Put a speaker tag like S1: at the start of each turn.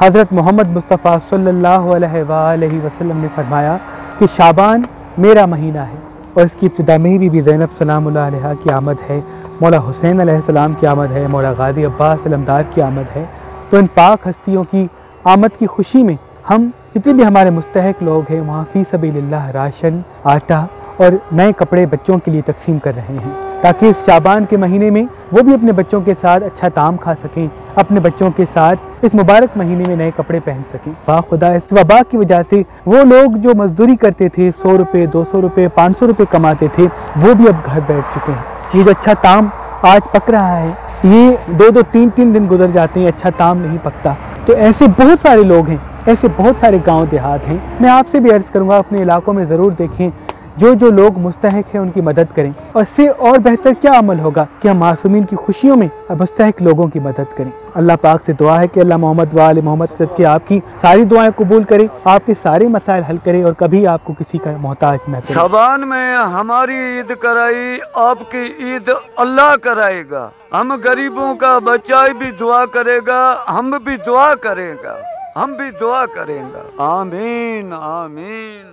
S1: حضرت محمد مصطفیٰ صلی اللہ علیہ وسلم نے فرمایا کہ شعبان میرا مہینہ ہے، اور اس کی ابتدا میں بھی زینب سلام اللہ علیہ کی آمد ہے، مولا حسین علیہ السلام کی آمد ہے، مولا غازی عباس علمدار کی آمد ہے۔ تو ان پاک ہستیوں کی آمد کی خوشی میں ہم جتنے بھی ہمارے مستحق لوگ ہیں وہاں فی سبیل اللہ راشن، آٹا اور نئے کپڑے بچوں کے لیے تقسیم کر رہے ہیں، تاکہ اس شعبان کے مہینے میں وہ بھی اپنے بچوں کے ساتھ اچھا طعام کھا سکیں، اپنے بچوں کے ساتھ اس مبارک مہینے میں نئے کپڑے پہن سکیں۔ خدا اس وبا کی وجہ سے وہ لوگ جو مزدوری کرتے تھے، 100 روپے 200 روپے 500 روپے کماتے تھے، وہ بھی اب گھر بیٹھ چکے ہیں۔ یہ جو اچھا طعام آج پک رہا ہے، یہ 2 3 دن گزر جاتے ہیں، اچھا طعام نہیں پکتا۔ تو ایسے بہت سارے لوگ ہیں، ایسے بہت سارے گاؤں دیہات ہیں۔ میں آپ سے بھی عرض کروں گا اپنے علاقوں میں ضرور دیکھیں، جو لوگ مستحق ہیں ان کی مدد کریں، اور اس سے اور بہتر کیا عمل ہوگا کہ ہم معصومین کی خوشیوں میں مستحق لوگوں کی مدد کریں۔ اللہ پاک سے دعا ہے کہ اللہ محمد وآل محمد کے آپ کی ساری دعائیں قبول کرے، آپ کے سارے مسائل حل کرے، اور کبھی آپ کو کسی کا محتاج نہ کرے۔
S2: شعبان میں ہماری عید کرائی، آپ کی عید اللہ کرائے گا۔ ہم غریبوں کا بچہ بھی دعا کرے گا، ہم بھی دعا کریں گا، ہم بھی دعا کریں گا۔ آمین آمین۔